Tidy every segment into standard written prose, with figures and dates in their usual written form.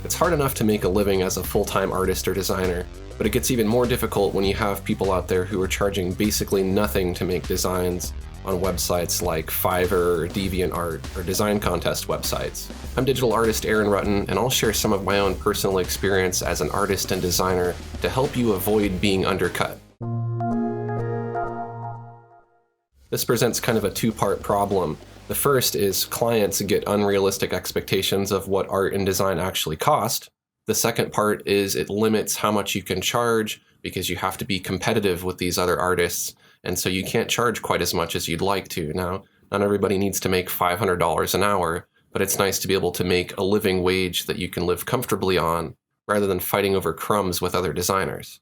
It's hard enough to make a living as a full-time artist or designer, but it gets even more difficult when you have people out there who are charging basically nothing to make designs on websites like Fiverr or DeviantArt or design contest websites. I'm digital artist Aaron Rutten, and I'll share some of my own personal experience as an artist and designer to help you avoid being undercut. This presents kind of a two-part problem. The first is clients get unrealistic expectations of what art and design actually cost. The second part is it limits how much you can charge because you have to be competitive with these other artists, and so you can't charge quite as much as you'd like to. Now, not everybody needs to make $500 an hour, but it's nice to be able to make a living wage that you can live comfortably on rather than fighting over crumbs with other designers.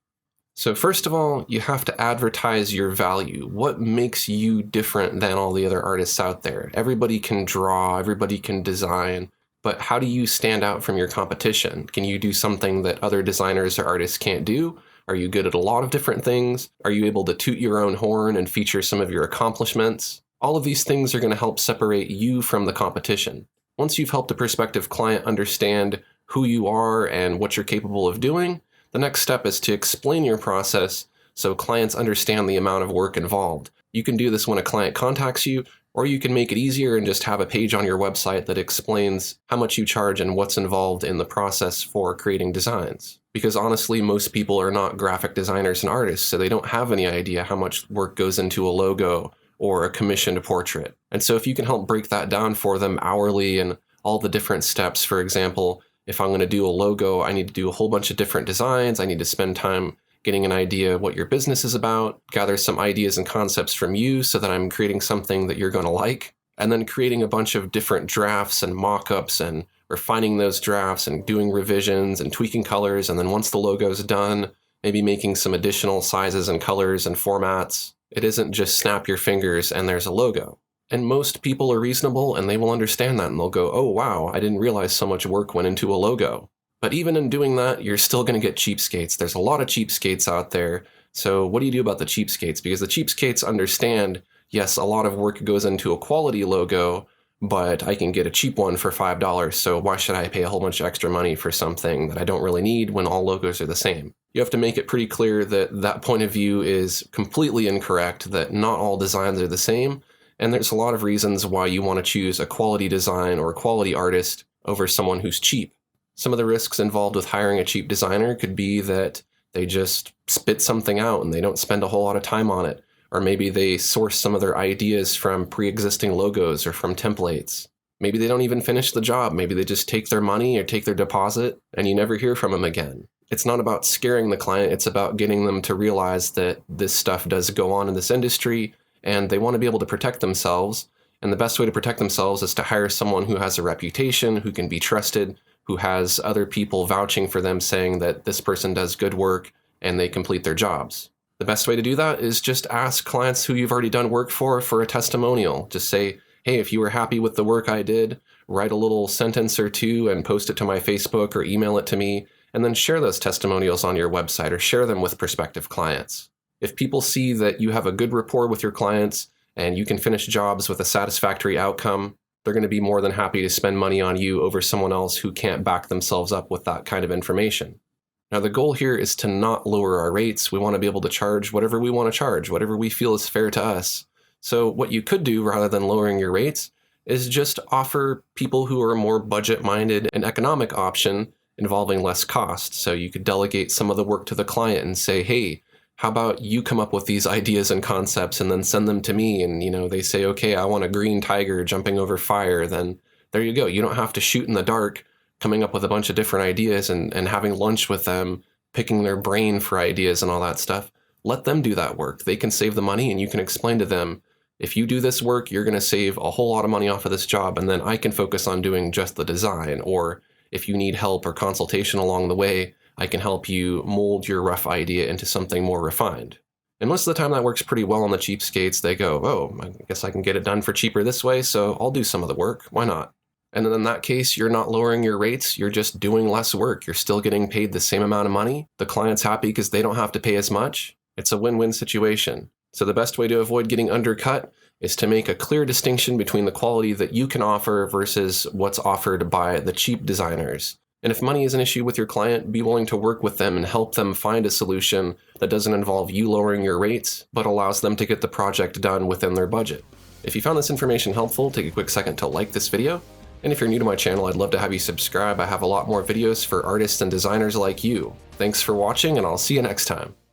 So first of all, you have to advertise your value. What makes you different than all the other artists out there? Everybody can draw, everybody can design, but how do you stand out from your competition? Can you do something that other designers or artists can't do? Are you good at a lot of different things? Are you able to toot your own horn and feature some of your accomplishments? All of these things are going to help separate you from the competition. Once you've helped a prospective client understand who you are and what you're capable of doing, the next step is to explain your process so clients understand the amount of work involved. You can do this when a client contacts you, or you can make it easier and just have a page on your website that explains how much you charge and what's involved in the process for creating designs. Because honestly, most people are not graphic designers and artists, so they don't have any idea how much work goes into a logo or a commissioned portrait. And so if you can help break that down for them hourly and all the different steps, for example, if I'm going to do a logo, I need to do a whole bunch of different designs. I need to spend time getting an idea of what your business is about, gather some ideas and concepts from you so that I'm creating something that you're going to like, and then creating a bunch of different drafts and mock-ups and refining those drafts and doing revisions and tweaking colors. And then once the logo is done, maybe making some additional sizes and colors and formats. It isn't just snap your fingers and there's a logo. And most people are reasonable and they will understand that and they'll go, oh wow, I didn't realize so much work went into a logo. But even in doing that, you're still going to get cheapskates. There's a lot of cheapskates out there. So what do you do about the cheapskates? Because the cheapskates understand, yes, a lot of work goes into a quality logo, but I can get a cheap one for $5, so why should I pay a whole bunch of extra money for something that I don't really need when all logos are the same? You have to make it pretty clear that that point of view is completely incorrect, that not all designs are the same, and there's a lot of reasons why you want to choose a quality design or a quality artist over someone who's cheap. Some of the risks involved with hiring a cheap designer could be that they just spit something out and they don't spend a whole lot of time on it. Or maybe they source some of their ideas from pre-existing logos or from templates. Maybe they don't even finish the job. Maybe they just take their money or take their deposit and you never hear from them again. It's not about scaring the client. It's about getting them to realize that this stuff does go on in this industry and they want to be able to protect themselves. And the best way to protect themselves is to hire someone who has a reputation, who can be trusted, who has other people vouching for them saying that this person does good work and they complete their jobs. The best way to do that is just ask clients who you've already done work for a testimonial. Just say, hey, if you were happy with the work I did, write a little sentence or two and post it to my Facebook or email it to me, and then share those testimonials on your website or share them with prospective clients. If people see that you have a good rapport with your clients and you can finish jobs with a satisfactory outcome, they're going to be more than happy to spend money on you over someone else who can't back themselves up with that kind of information. Now, the goal here is to not lower our rates. We want to be able to charge whatever we want to charge, whatever we feel is fair to us. So what you could do rather than lowering your rates is just offer people who are more budget-minded an economic option involving less cost. So you could delegate some of the work to the client and say, hey, how about you come up with these ideas and concepts and then send them to me? And, they say, okay, I want a green tiger jumping over fire. Then there you go. You don't have to shoot in the dark, coming up with a bunch of different ideas and having lunch with them, picking their brain for ideas and all that stuff. Let them do that work. They can save the money and you can explain to them, if you do this work, you're going to save a whole lot of money off of this job, and then I can focus on doing just the design. Or if you need help or consultation along the way, I can help you mold your rough idea into something more refined. And most of the time that works pretty well on the cheapskates. They go, oh, I guess I can get it done for cheaper this way, so I'll do some of the work. Why not? And then in that case, you're not lowering your rates, you're just doing less work. You're still getting paid the same amount of money. The client's happy because they don't have to pay as much. It's a win-win situation. So the best way to avoid getting undercut is to make a clear distinction between the quality that you can offer versus what's offered by the cheap designers. And if money is an issue with your client, be willing to work with them and help them find a solution that doesn't involve you lowering your rates, but allows them to get the project done within their budget. If you found this information helpful, take a quick second to like this video. And if you're new to my channel, I'd love to have you subscribe. I have a lot more videos for artists and designers like you. Thanks for watching, and I'll see you next time.